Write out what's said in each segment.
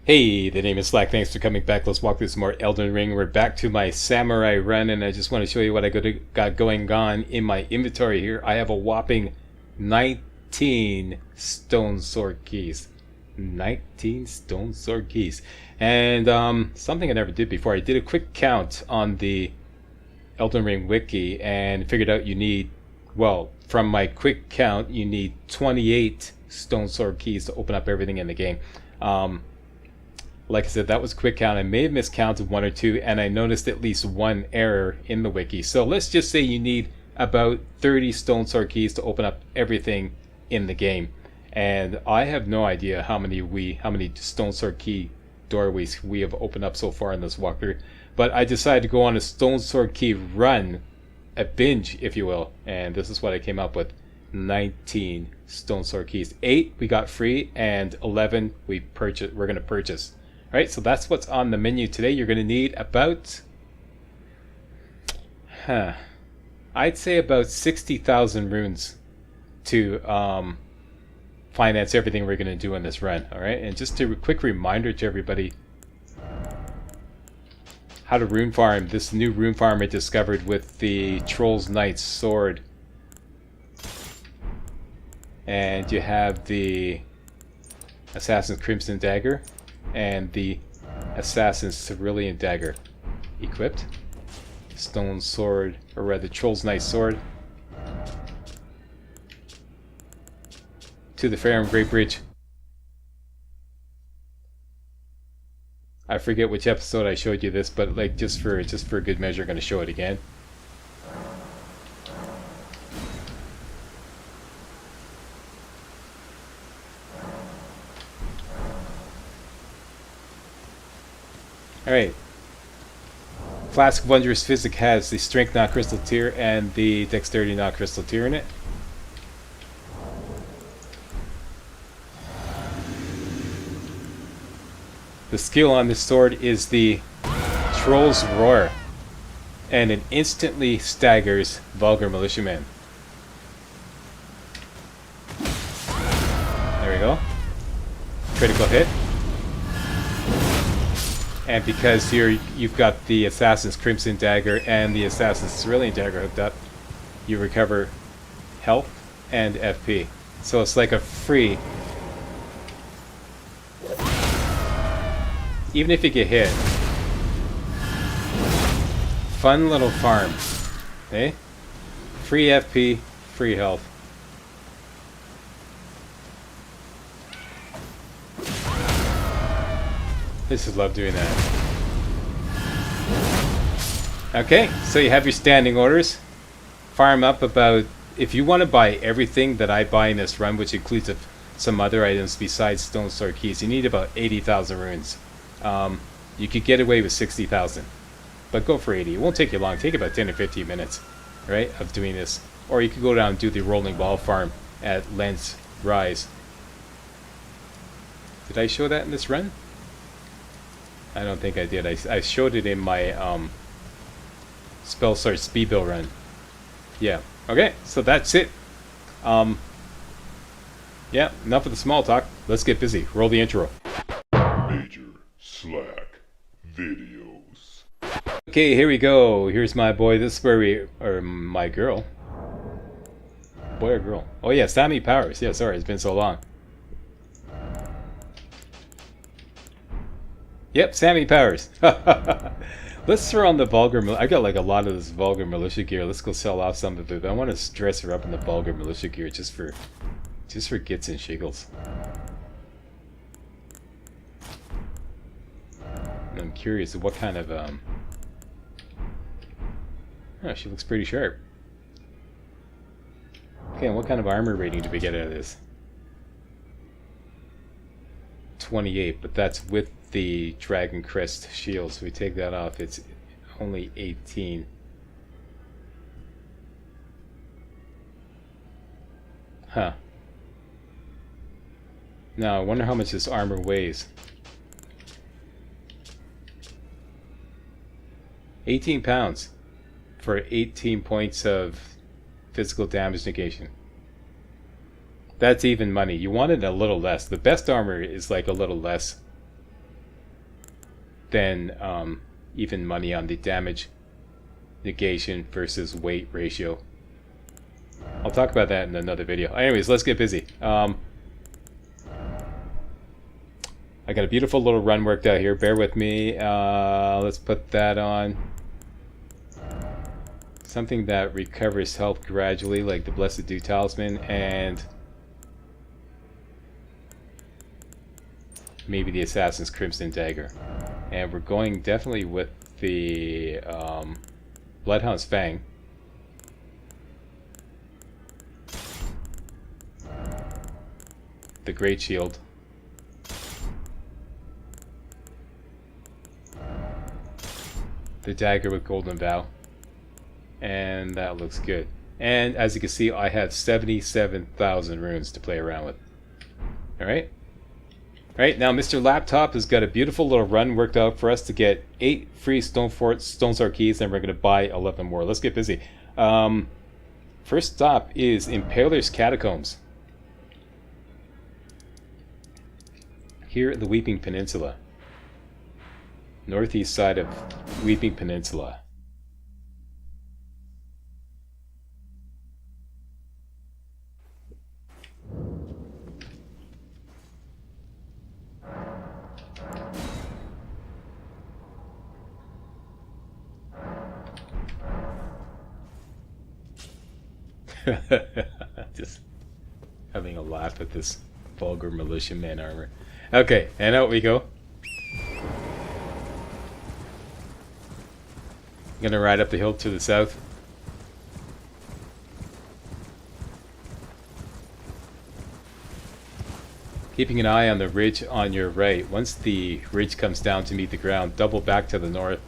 Hey, the name is Slack. Thanks for coming back. Let's walk through some more Elden Ring. We're back to my samurai run, and I just want to show you what I got going on in my inventory here. I have a whopping 19 stone sword keys. 19 stone sword keys. And something I never did before. I did a quick count on the Elden Ring wiki and figured out you need, well, from my quick count, you need 28 stone sword keys to open up everything in the game. Like I said, that was a quick count. I may have miscounted one or two, and I noticed at least one error in the wiki. So let's just say you need about 30 stone sword keys to open up everything in the game. And I have no idea how many stone sword key doorways we have opened up so far in this walkthrough. But I decided to go on a stone sword key run, a binge, if you will. And this is what I came up with: 19 stone sword keys. 8 we got free, and 11 we're going to purchase. Alright, so that's what's on the menu today. You're going to need about, I'd say about 60,000 runes to finance everything we're going to do in this run. Alright, and just a quick reminder to everybody how to rune farm. This new rune farm I discovered with the Troll's Knight's sword. And you have the Assassin's Crimson Dagger and the Assassin's Cerulean Dagger equipped. Stone Sword, or rather Troll's Knight's Sword. To the Farum Great Bridge. I forget which episode I showed you this, but like just for good measure, I'm going to show it again. Alright. Flask of Wondrous Physic has the Strength Not Crystal Tier and the Dexterity Not Crystal Tier in it. The skill on this sword is the Troll's Roar, and it instantly staggers Vulgar Militiamen. There we go. Critical hit. And because you've got the Assassin's Crimson Dagger and the Assassin's Cerulean Dagger hooked up, you recover health and FP. So it's like a free... Even if you get hit. Fun little farm. Eh? Free FP, free health. I just love doing that. Okay, so you have your standing orders. Farm up about... If you want to buy everything that I buy in this run, which includes some other items besides stone sword keys, you need about 80,000 runes. You could get away with 60,000. But go for 80. It won't take you long. Take about 10 or 15 minutes, right, of doing this. Or you could go down and do the rolling ball farm at Lent's Rise. Did I show that in this run? I don't think I did. I showed it in my Spell Sword Speedbill run. Yeah. Okay, so that's it. Yeah, enough of the small talk. Let's get busy. Roll the intro. Major Slack Videos. Okay, here we go. Here's my boy. This is where we... Or my girl. Boy or girl? Oh yeah, Sammy Powers. Yeah, sorry, it's been so long. Yep, Sammy Powers. Let's throw on the Vulgar... I got like a lot of this Vulgar Militia gear. Let's go sell off some of it. I want to dress her up in the Vulgar Militia gear just for gits and shiggles. And I'm curious what kind of... Oh, she looks pretty sharp. Okay, and what kind of armor rating do we get out of this? 28, but that's with the Dragon Crest shield, so we take that off, it's only 18. Huh. Now, I wonder how much this armor weighs. 18 pounds for 18 points of physical damage negation. That's even money. You wanted a little less. The best armor is like a little less. then even money on the damage negation versus weight ratio. I'll talk about that in another video. Anyways, let's get busy. I got a beautiful little run worked out here. Bear with me. Let's put that on. Something that recovers health gradually, like the Blessed Dew Talisman, and maybe the Assassin's Crimson Dagger. And we're going definitely with the Bloodhound's Fang. The Great Shield. The Dagger with Golden Bow. And that looks good. And as you can see, I have 77,000 runes to play around with. Alright? Alright, now Mr. Laptop has got a beautiful little run worked out for us to get 8 free Stonesword keys, and we're going to buy 11 more. Let's get busy. First stop is Impaler's Catacombs. Here at the Weeping Peninsula. Northeast side of Weeping Peninsula. Just having a laugh at this vulgar militiaman armor. Okay, and out we go. Gonna ride up the hill to the south. Keeping an eye on the ridge on your right. Once the ridge comes down to meet the ground, double back to the north.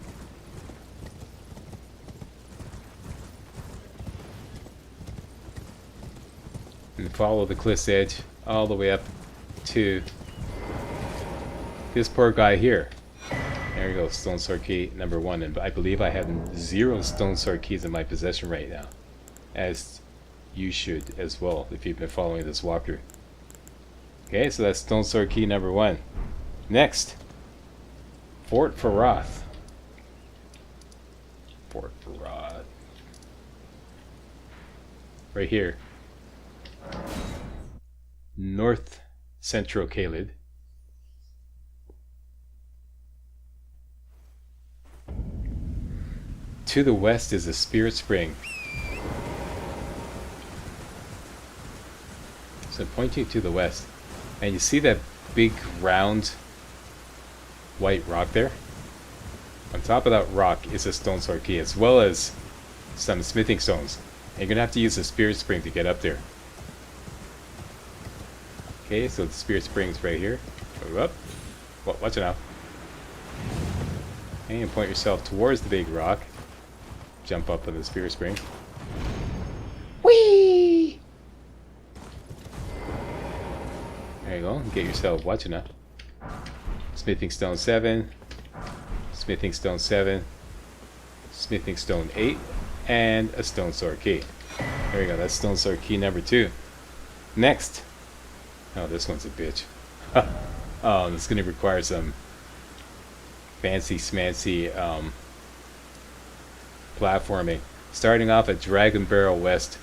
And follow the cliff's edge all the way up to this poor guy here. There you go, Stonesword key number 1, and I believe I have 0 Stonesword keys in my possession right now, as you should as well if you've been following this walkthrough. Okay, so that's Stonesword key number 1. Next, Fort Faroth. Fort Faroth. Right here. North Central Caelid. To the west is a Spirit Spring. So I'm pointing to the west. And you see that big round white rock there? On top of that rock is a Stonesword key, as well as some smithing stones. And you're going to have to use the Spirit Spring to get up there. Okay, so the Spirit Spring's right here. Move up. Well, watch it now. And point yourself towards the big rock. Jump up on the Spirit Spring. Whee! There you go. Get yourself, watch it now. Smithing Stone 7. Smithing Stone 7. Smithing Stone 8. And a Stonesword key. There you go. That's Stonesword key number 2. Next. Oh, this one's a bitch. Oh, this is going to require some fancy smancy platforming. Starting off at Dragon Barrel West.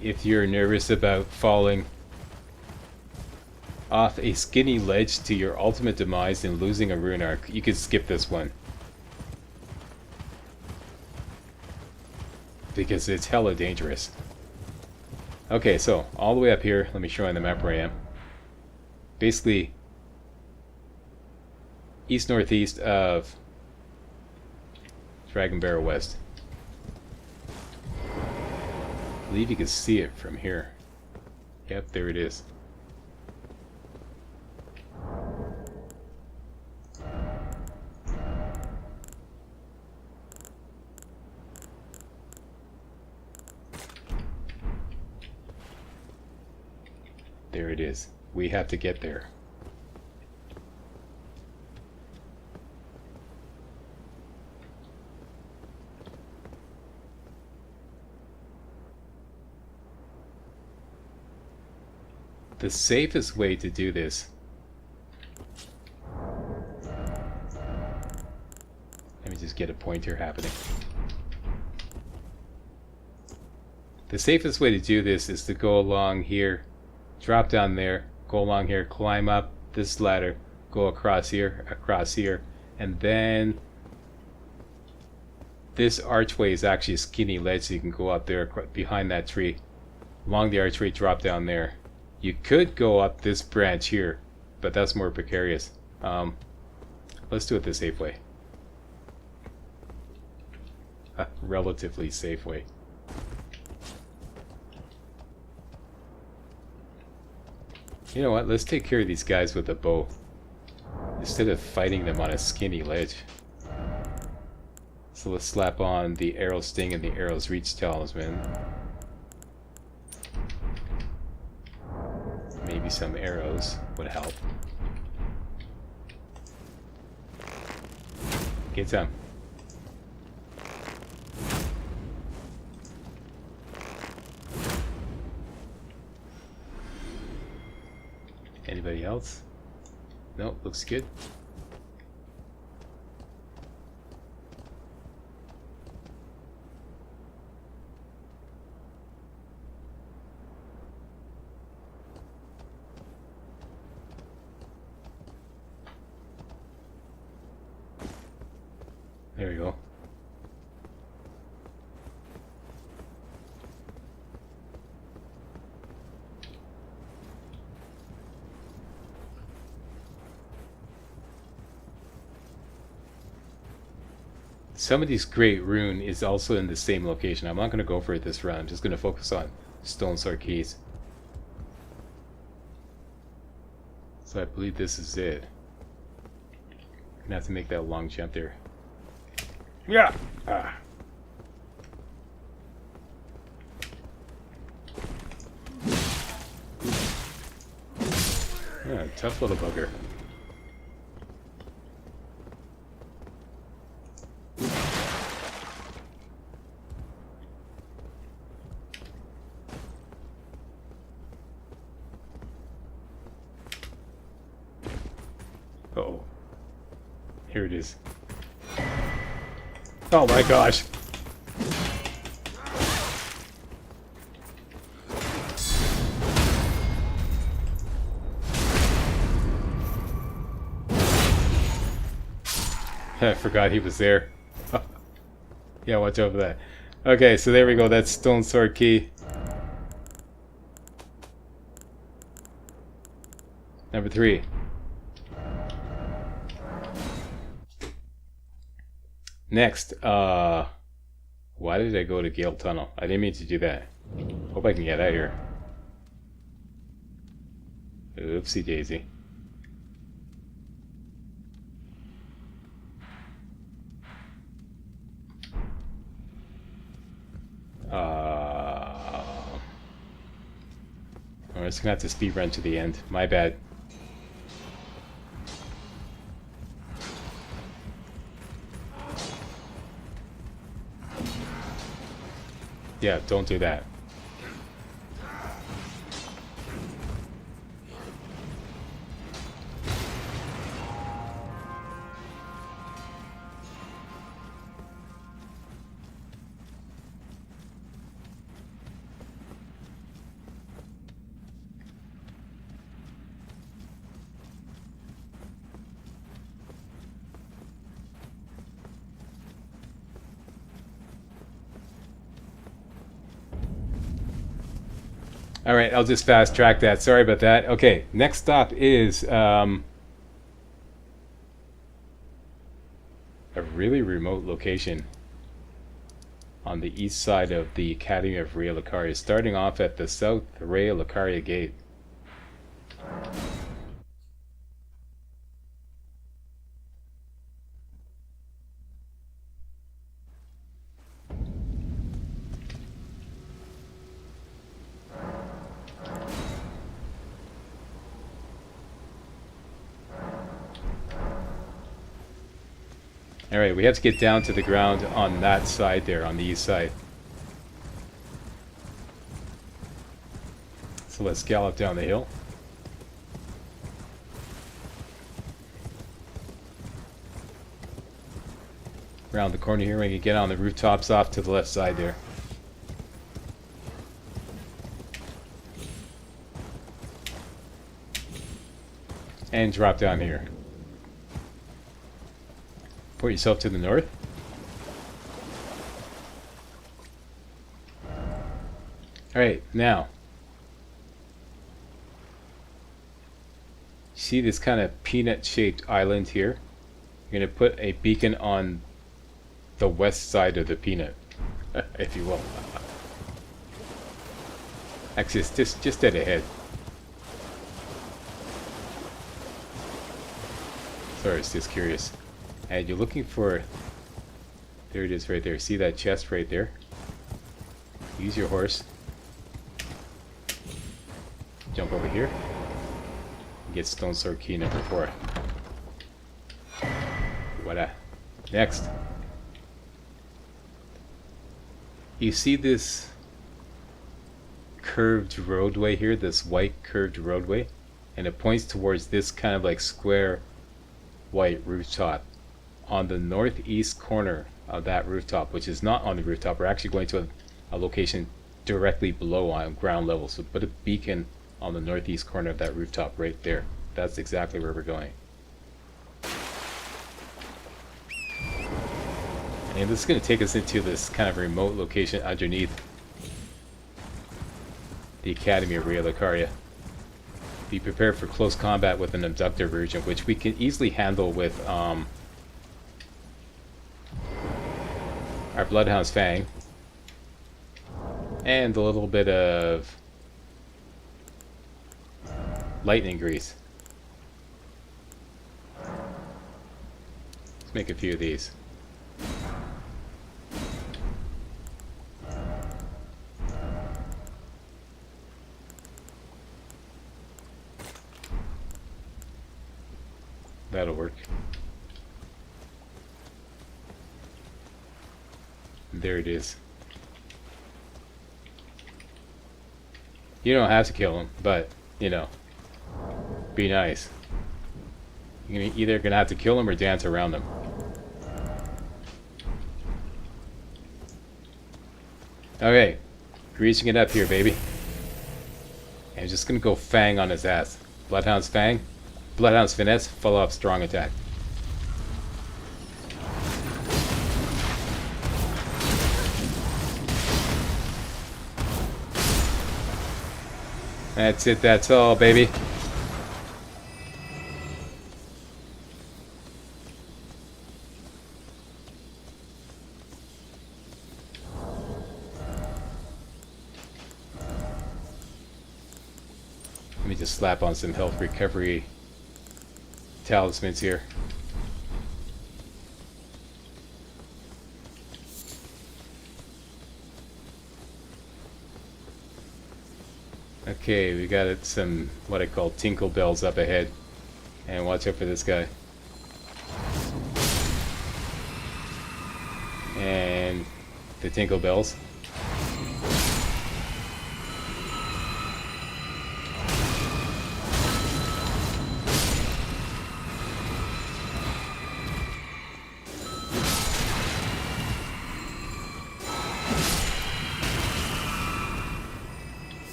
If you're nervous about falling off a skinny ledge to your ultimate demise and losing a rune arc, you can skip this one. Because it's hella dangerous. Okay, so all the way up here, let me show you on the map where I am. Basically, east-northeast of Dragon Barrel West. I believe you can see it from here. Yep, there it is. There it is. We have to get there. the safest way to do this... Let me just get a pointer happening. The safest way to do this is to go along here, drop down there, go along here, climb up this ladder, go across here, and then this archway is actually a skinny ledge, so you can go up there behind that tree, along the archway, drop down there. You could go up this branch here, but that's more precarious. Let's do it the safe way. A relatively safe way. You know what, let's take care of these guys with a bow instead of fighting them on a skinny ledge. So let's slap on the arrow sting and the arrow's reach talisman. Maybe some arrows would help. Get some. Anybody else? Nope, looks good. There we go. Somebody's Great Rune is also in the same location. I'm not going to go for it this round. I'm just going to focus on Stonesword keys. So I believe this is it. I'm going to have to make that long jump there. Yeah! Ah. Yeah, tough little bugger. Uh-oh. Here it is. Oh my gosh. I forgot he was there. Yeah, watch out for that. Okay, so there we go. That's Stonesword key. Number 3. Next, why did I go to Gale Tunnel? I didn't mean to do that. Hope I can get out of here. Oopsie daisy. I'm just gonna have to speed run to the end. My bad. Yeah, don't do that. Alright, I'll just fast track that. Sorry about that. Okay, next stop is a really remote location on the east side of the Academy of Rea Lucaria, starting off at the South Rea Lucaria Gate. Alright, we have to get down to the ground on that side there, on the east side. So let's gallop down the hill. Around the corner here, we can get on the rooftops off to the left side there. And drop down here. Put yourself to the north. Alright, now. See this kind of peanut-shaped island here? You're going to put a beacon on the west side of the peanut, if you will. Actually, it's just dead ahead. Sorry, it's just curious. And you're looking for... There it is right there. See that chest right there? Use your horse. Jump over here. Get Stonesword key number 4. Voila. Next. You see this curved roadway here, this white curved roadway, and it points towards this kind of like square white rooftop. On the northeast corner of that rooftop, which is not on the rooftop, we're actually going to a location directly below on ground level. So put a beacon on the northeast corner of that rooftop right there. That's exactly where we're going. And this is going to take us into this kind of remote location underneath the Academy of Realicaria. Be prepared for close combat with an abductor version, which we can easily handle with our Bloodhound's Fang and a little bit of lightning grease. Let's make a few of these. That'll work. There it is. You don't have to kill him, but, you know, be nice. You're either gonna have to kill him or dance around him. Okay, greasing it up here, baby. And I'm just gonna go Fang on his ass. Bloodhound's Fang. Bloodhound's Finesse, follow up strong attack. That's it, that's all, baby. Let me just slap on some health recovery talismans here. Okay, we got some what I call tinkle bells up ahead, and watch out for this guy. And the tinkle bells.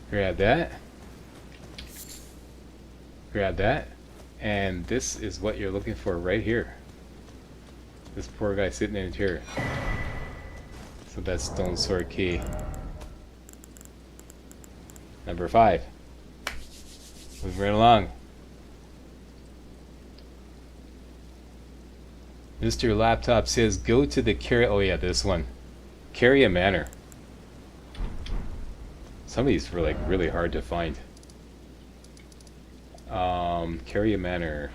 Grab that. Grab that. And this is what you're looking for right here. This poor guy sitting in a chair. So that's Stonesword key. Number 5. Moving right along. Mr. Laptop says go to the oh yeah, this one. Carry a Manor. Some of these were like really hard to find. Carry a Manor.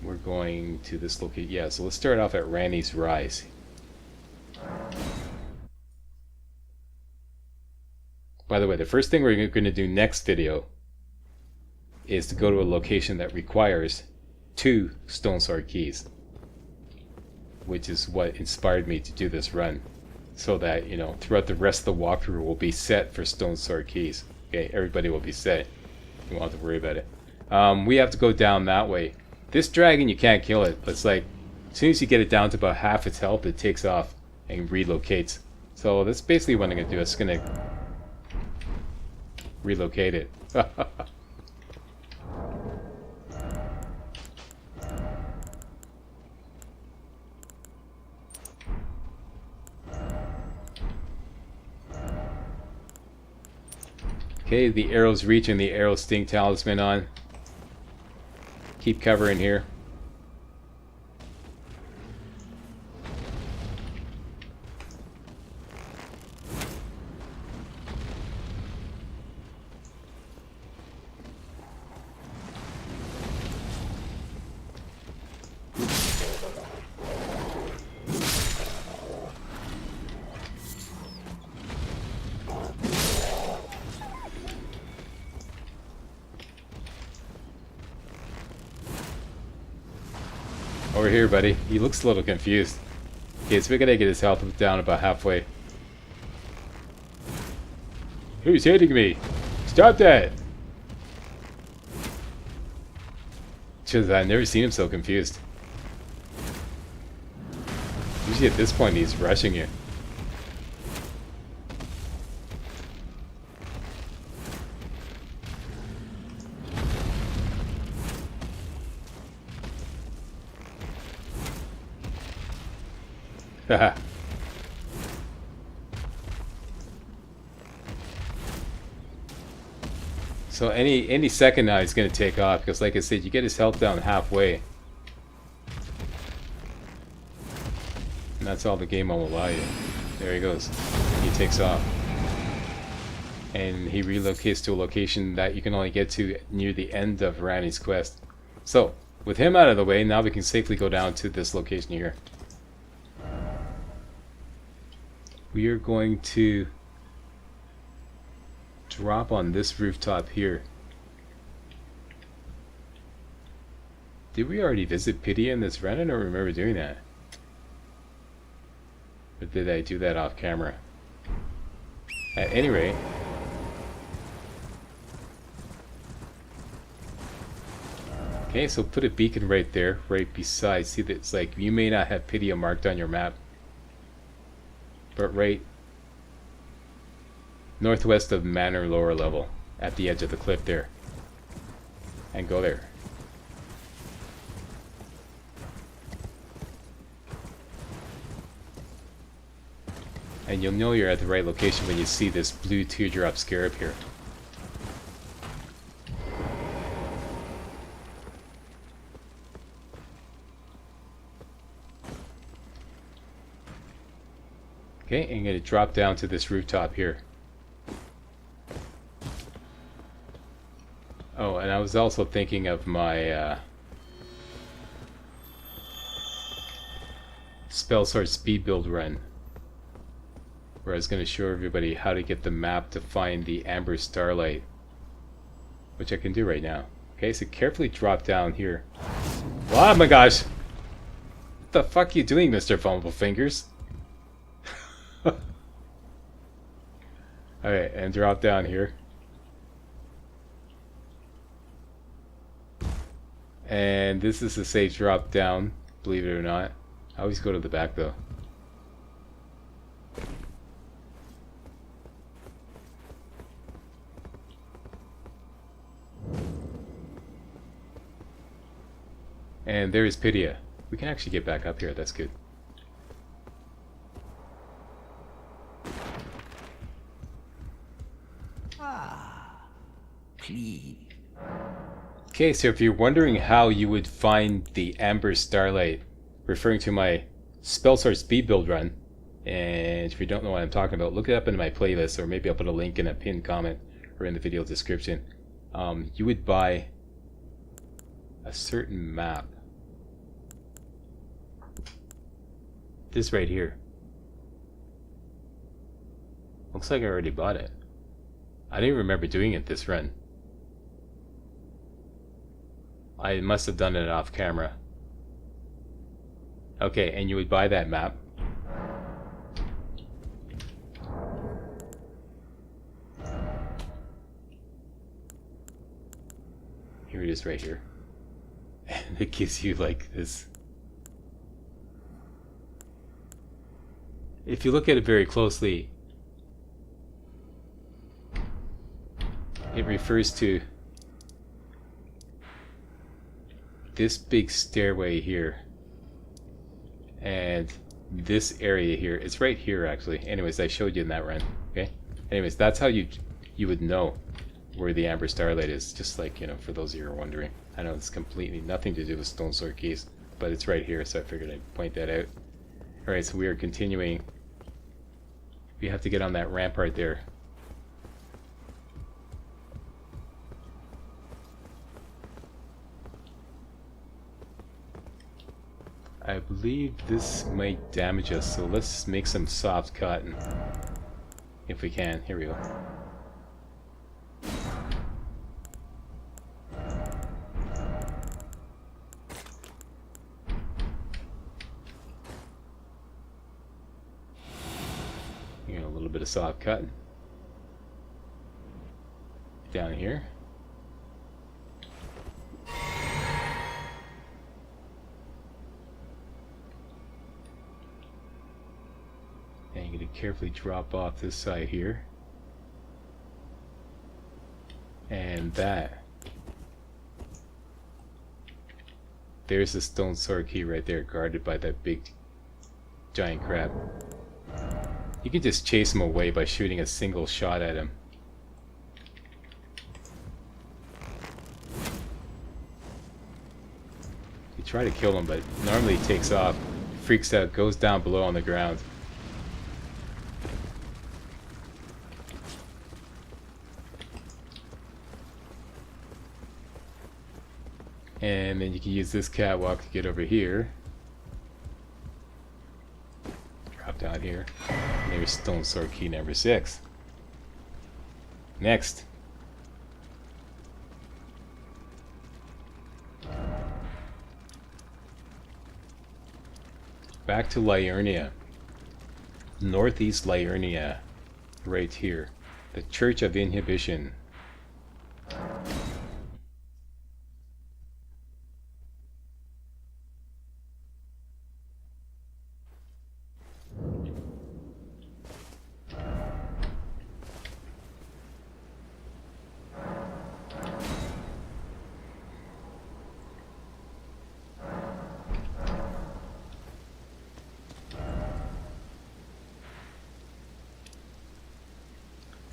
We're going to this location. Yeah, so let's start off at Randy's Rise. By the way, the first thing we're going to do next video is to go to a location that requires 2 Stonesword keys, which is what inspired me to do this run, so that, you know, throughout the rest of the walkthrough we'll be set for Stonesword keys. Okay, everybody will be set. You won't have to worry about it. We have to go down that way. This dragon, you can't kill it, but it's like, as soon as you get it down to about half its health, it takes off and relocates. So that's basically what I'm going to do. It's going to relocate it. Okay, the arrow's reaching the arrow sting talisman on. Keep covering here. Over here, buddy. He looks a little confused. Okay, so we gotta get his health down about halfway. Who's hitting me? Stop that! Just, I've never seen him so confused. Usually at this point he's rushing you. Haha. So any second now he's gonna take off, because like I said, you get his health down halfway. And that's all the game will allow you. There he goes. He takes off. And he relocates to a location that you can only get to near the end of Randy's quest. So, with him out of the way, now we can safely go down to this location here. We are going to drop on this rooftop here. Did we already visit Pitia in this run? I don't remember doing that. Or did I do that off camera? At any rate, okay, so put a beacon right there, right beside. See that it's like, you may not have Pitia marked on your map, but right northwest of Manor lower level, at the edge of the cliff there. And go there. And you'll know you're at the right location when you see this blue teardrop scarab here. Okay, and I'm going to drop down to this rooftop here. Oh, and I was also thinking of my Spellsword speed build run, where I was going to show everybody how to get the map to find the Amber Starlight, which I can do right now. Okay, so carefully drop down here. Oh my gosh! What the fuck are you doing, Mr. Fumble Fingers? Alright, and drop down here. And this is a safe drop down, believe it or not. I always go to the back though. And there is Pitia. We can actually get back up here, that's good. Please. Okay, so if you're wondering how you would find the Amber Starlight, referring to my Spellsword speed build run, and if you don't know what I'm talking about, look it up in my playlist, or maybe I'll put a link in a pinned comment or in the video description. You would buy a certain map. This right here. Looks like I already bought it. I didn't remember doing it this run. I must have done it off camera. Okay, and you would buy that map. Here it is right here. And it gives you like this. If you look at it very closely, it refers to this big stairway here. And this area here. It's right here actually. Anyways, I showed you in that run. Okay? Anyways, that's how you would know where the Amber Starlight is, just like, you know, for those of you who are wondering. I know it's completely nothing to do with Stonesword keys, but it's right here, so I figured I'd point that out. Alright, so we are continuing. We have to get on that rampart there. I believe this might damage us, so let's make some soft cotton. If we can. Here we go. A little bit of soft cotton. Down here. And you're going to carefully drop off this side here. And that. There's the stone sword key right there, guarded by that big giant crab. You can just chase him away by shooting a single shot at him. You try to kill him, but normally he takes off, freaks out, goes down below on the ground. And then you can use this catwalk to get over here. Drop down here. And there's stone sword key number 6. Next. Back to Liurnia. Northeast Liurnia. Right here. The Church of Inhibition.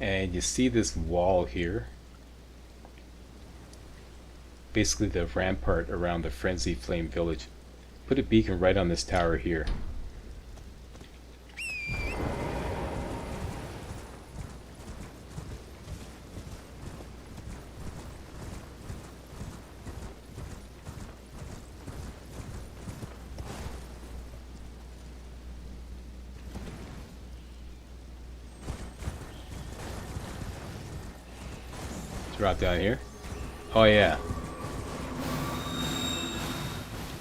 And you see this wall here, basically the rampart around the Frenzy Flame Village. Put a beacon right on this tower here. Drop down here. Oh yeah.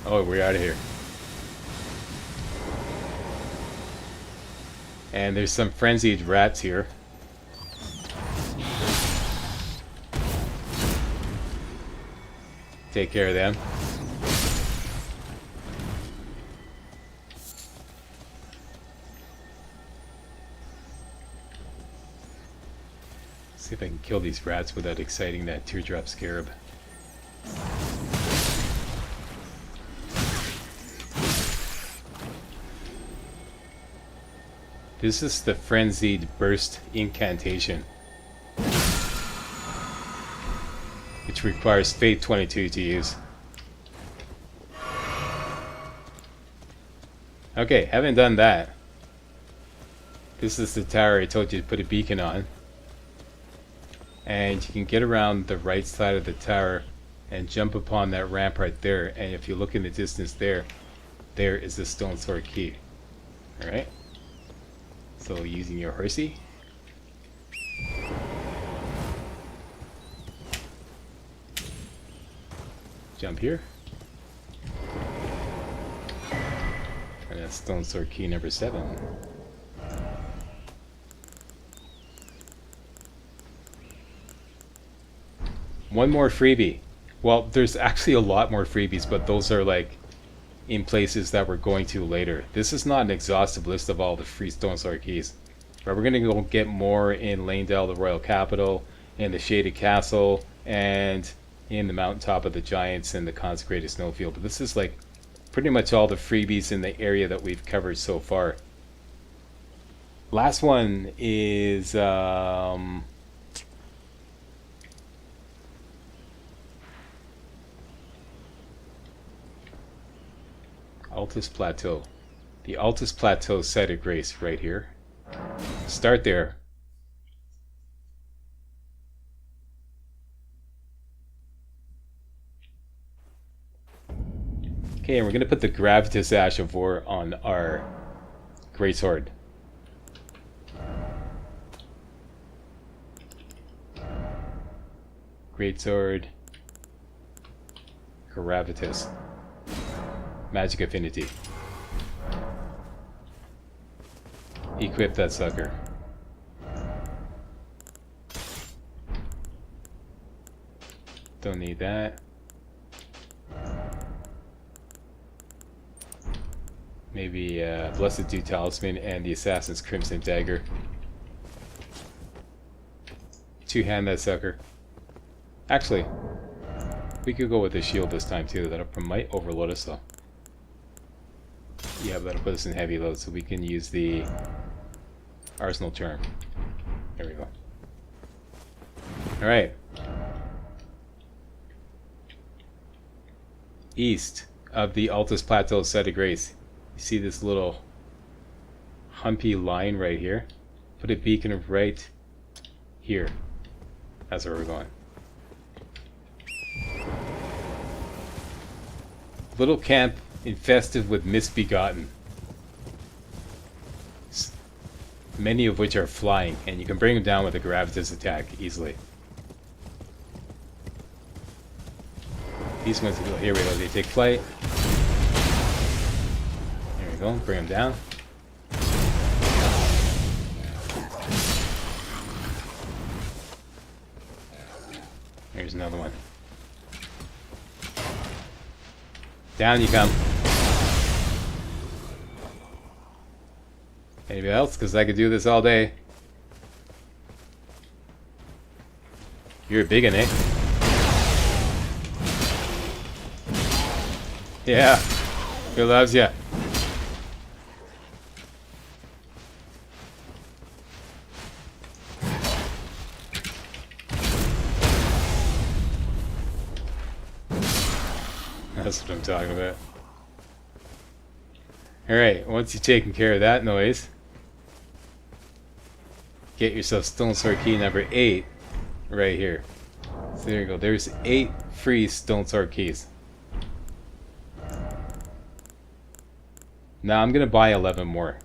Oh, we're out of here. And there's some frenzied rats here. Take care of them. See if I can kill these rats without exciting that teardrop scarab. This is the Frenzied Burst incantation, which requires Fate 22 to use. Okay, haven't done that. This is the tower I told you to put a beacon on. And you can get around the right side of the tower and jump upon that rampart there. And if you look in the distance there, there is the stone sword key. Alright? So using your horsey. Jump here. And that's stone sword key number 7. One more freebie. Well, there's actually a lot more freebies, but those are like in places that we're going to later. This is not an exhaustive list of all the free Stonesword keys. But we're going to go get more in Lanedale, the Royal Capital, in the Shaded Castle, and in the Mountaintop of the Giants and the Consecrated Snowfield. But this is like pretty much all the freebies in the area that we've covered so far. Last one is Altus Plateau. The Altus Plateau Site of Grace right here. Start there. Okay, and we're going to put the Gravitas Ash of War on our Greatsword. Greatsword. Gravitas. Magic Affinity. Equip that sucker. Don't need that. Maybe Blessed Dew Talisman and the Assassin's Crimson Dagger. Two-hand that sucker. Actually, we could go with the shield this time too. That might overload us though. Yeah, that'll put us in heavy load, so we can use the Arsenal Charm. There we go. Alright. East of the Altus Plateau Site of Grace. You see this little humpy line right here? Put a beacon right here. That's where we're going. Little camp infested with misbegotten. Many of which are flying, and you can bring them down with a Gravitas attack easily. These ones, here we go, they take flight. There we go, bring them down. Here's another one. Down you come. Anybody else? Because I could do this all day. You're a big one, eh? Yeah. Who loves ya? That's what I'm talking about. Alright, once you've taken care of that noise, get yourself Stonesword key number 8 right here. So there you go. There's 8 free Stonesword keys. Now I'm going to buy 11 more.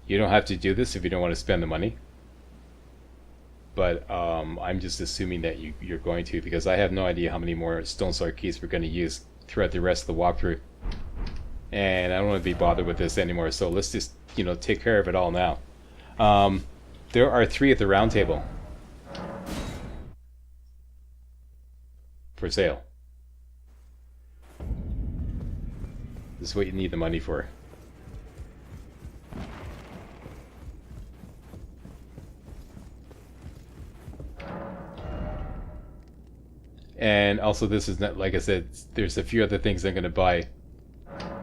You don't have to do this if you don't want to spend the money. But I'm just assuming that you're going to, because I have no idea how many more Stonesword keys we're going to use throughout the rest of the walkthrough. And I don't want to be bothered with this anymore, so let's just, take care of it all now. There are 3 at the round table for sale. This is what you need the money for. And also, this is not, like I said, there's a few other things I'm going to buy.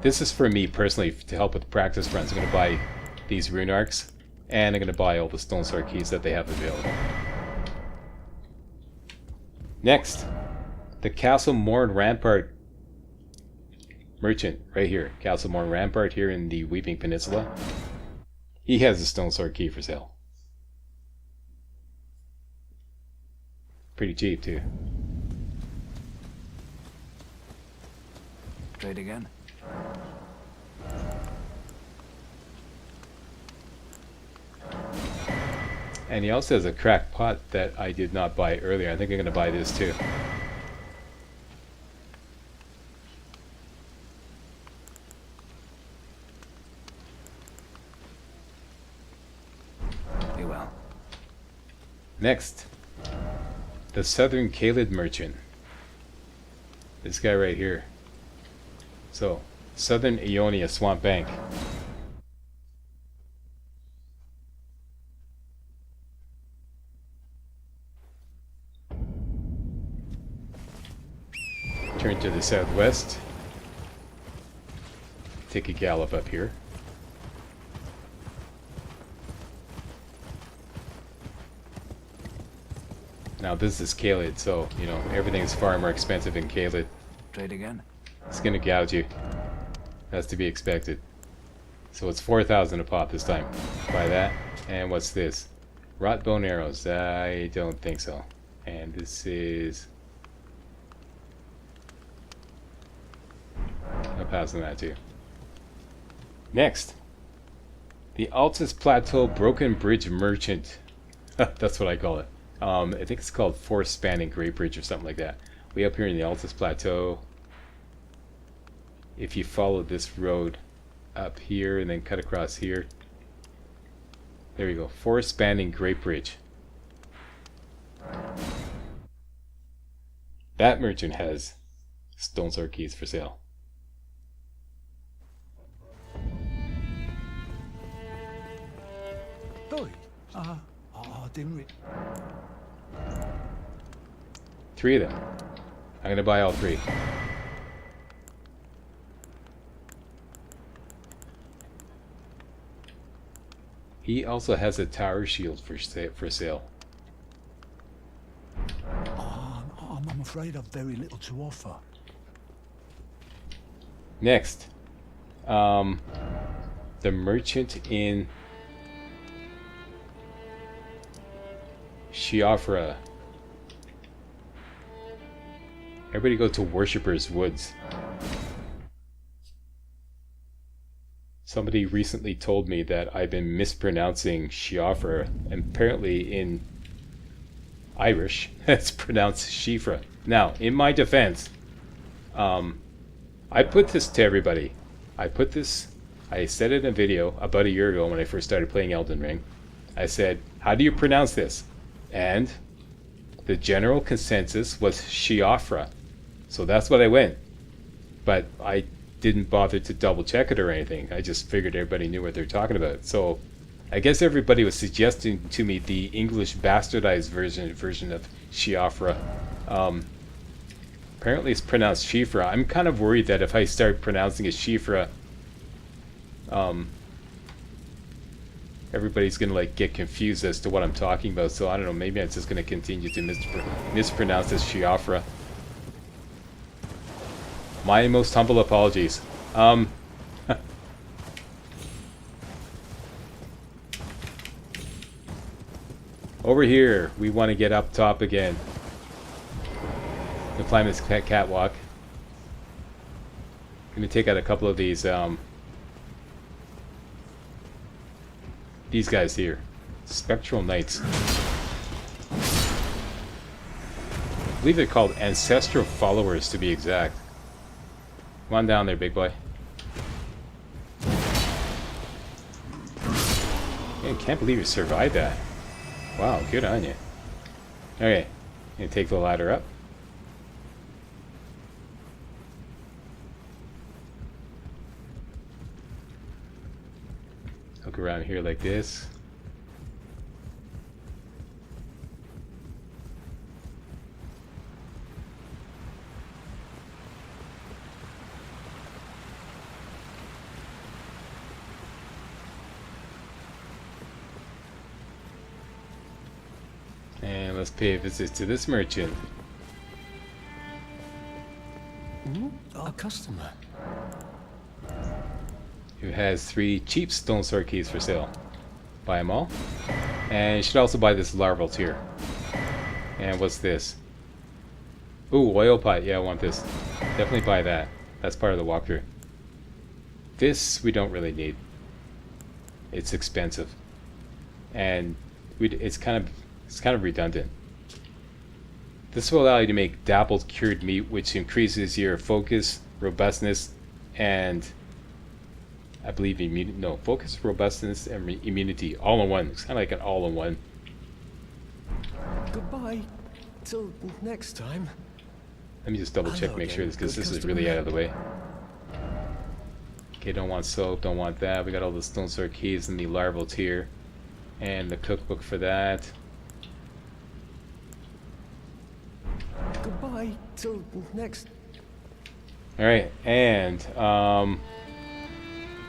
This is for me personally, to help with practice runs. I'm going to buy these rune arcs, and I'm going to buy all the Stonesword keys that they have available. Next, the Castle Morn Rampart merchant, right here. Castle Morn Rampart here in the Weeping Peninsula. He has a Stonesword key for sale. Pretty cheap, too. Trade again. And he also has a cracked pot that I did not buy earlier. I think I'm going to buy this too. Be well. Next, The Southern Kaled Merchant. This guy right here. So, Southern Ionia Swamp Bank. Turn to the southwest. Take a gallop up here. Now this is Kaled, so, you know, everything is far more expensive in Kaled. Trade again? It's gonna gouge you. That's to be expected. So it's 4,000 a pop this time. Buy that. And what's this? Rot bone arrows. I don't think so. And this is... I'll pass on that too. Next. The Altus Plateau Broken Bridge Merchant. That's what I call it. I think it's called Force Spanning Great Bridge or something like that. Way up here in the Altus Plateau. If you follow this road up here and then cut across here. There we go. Force Spanning Great Bridge. That merchant has Stonesword keys for sale. Three of them. I'm gonna buy all three. He also has a tower shield for sale. I'm afraid I've very little to offer. Next, the merchant in Shiafra. Everybody go to Worshipper's Woods. Somebody recently told me that I've been mispronouncing Shiafra, and apparently in Irish, it's pronounced Shifra. Now, in my defense, I put this to everybody. I said it in a video about a year ago when I first started playing Elden Ring. I said, how do you pronounce this? And the general consensus was Shiafra. So that's what I went. But I didn't bother to double check it or anything. I just figured everybody knew what they're talking about. So I guess everybody was suggesting to me the English bastardized version of Shiafra. Apparently it's pronounced Shifra. I'm kind of worried that if I start pronouncing it Shifra, everybody's gonna like get confused as to what I'm talking about. So I don't know, maybe I'm just gonna continue to mispronounce this Shiafra. My most humble apologies. Over here, we want to get up top again. We'll climb this catwalk. Gonna take out a couple of these guys here. Spectral Knights. I believe they're called Ancestral Followers to be exact. Come on down there, big boy. I can't believe you survived that. Wow, good on you. Okay, gonna take the ladder up. Look around here like this. And let's pay a visit to this merchant. A customer. Who has 3 cheap Stonesword keys for sale. Buy them all. And you should also buy this larval tier. And what's this? Ooh, oil pot. Yeah, I want this. Definitely buy that. That's part of the walkthrough. This we don't really need. It's expensive. And it's kind of redundant. This will allow you to make dappled cured meat, which increases your focus, robustness, and I believe focus, robustness, and immunity all in one. It's kind of like an all-in-one. Goodbye. till next time. Let me just double check, make sure this, because this is really out of the way. Okay, don't want soap, don't want that. We got all the Stonesword keys in the larval tier. And the cookbook for that. Goodbye till next. Alright, and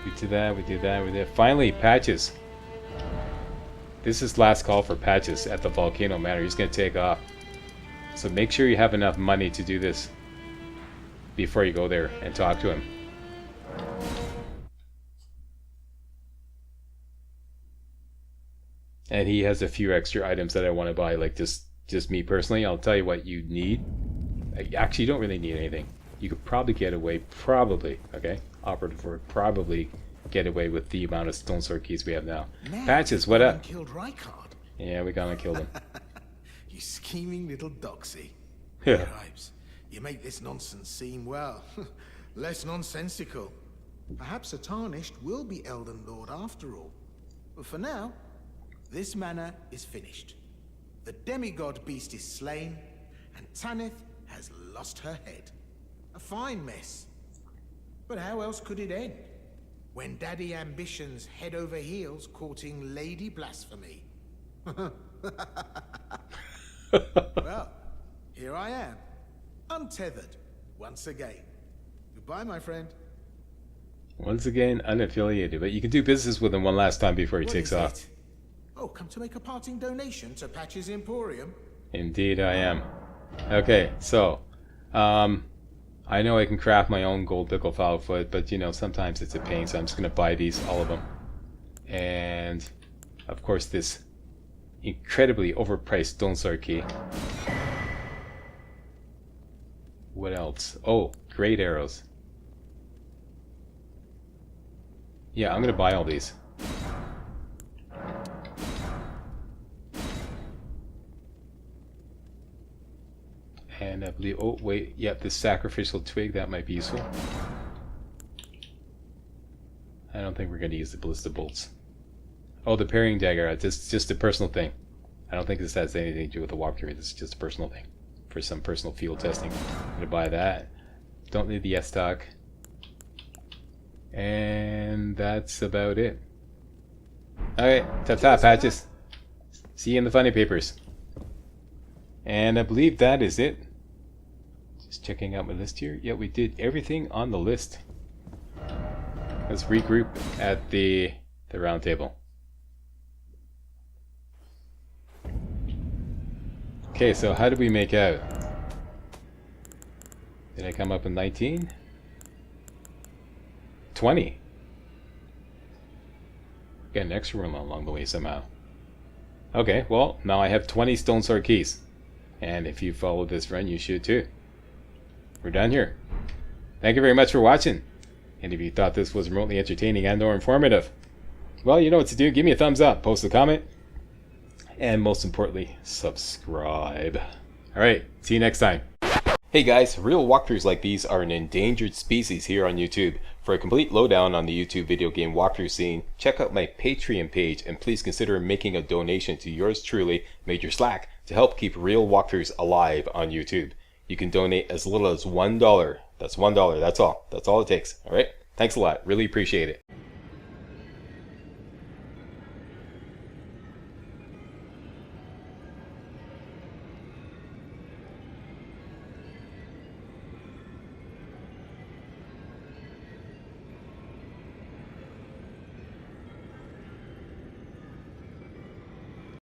we do that, we do that, we did. Finally, patches. This is last call for patches at the Volcano Manor. He's going to take off. So make sure you have enough money to do this before you go there and talk to him. And he has a few extra items that I want to buy, like just me personally. I'll tell you what you need. Actually, you don't really need anything. You could probably get away, okay? Operative word, probably get away with the amount of Stonesword keys we have now. Patches, what up? Killed Rykard. Yeah, we gonna kill him. You scheming little doxy. Yeah. Cripes, you make this nonsense seem, well, less nonsensical. Perhaps a Tarnished will be Elden Lord after all. But for now, this manor is finished. The demigod beast is slain, and Tanith has lost her head. A fine mess. But how else could it end? When Daddy Ambition's head over heels courting Lady Blasphemy. Well, here I am, untethered, once again. Goodbye, my friend. Once again, unaffiliated, but you can do business with him one last time before he What takes is off. it? Oh, come to make a parting donation to Patch's Emporium? Indeed I am. Okay, so, I know I can craft my own gold pickle foul foot, but you know, sometimes it's a pain, so I'm just going to buy these, all of them. And, of course, this incredibly overpriced Stonesword key. What else? Oh, great arrows. Yeah, I'm going to buy all these. And I believe, oh wait, yep, this sacrificial twig, that might be useful. I don't think we're going to use the ballista bolts. Oh, the parrying dagger, it's just a personal thing. I don't think this has anything to do with the walkthrough, this is just a personal thing. For some personal field testing. I'm going to buy that. Don't need the S-Stock. And that's about it. Alright, ta-ta, Patches. See you in the funny papers. And I believe that is it. Just checking out my list here. Yeah, we did everything on the list. Let's regroup at the round table. Okay, so how did we make out? Did I come up with 19? 20. Got an extra one along the way somehow. Okay, well, now I have 20 Stonesword keys. And if you follow this run, you should too. We're done here. Thank you very much for watching. And if you thought this was remotely entertaining and or informative, well, you know what to do. Give me a thumbs up, post a comment, and most importantly, subscribe. Alright, see you next time. Hey guys, real walkthroughs like these are an endangered species here on YouTube. For a complete lowdown on the YouTube video game walkthrough scene, check out my Patreon page and please consider making a donation to yours truly, Major Slack, to help keep real walkthroughs alive on YouTube. You can donate as little as $1. That's $1, that's all. That's all it takes. Alright? Thanks a lot. Really appreciate it.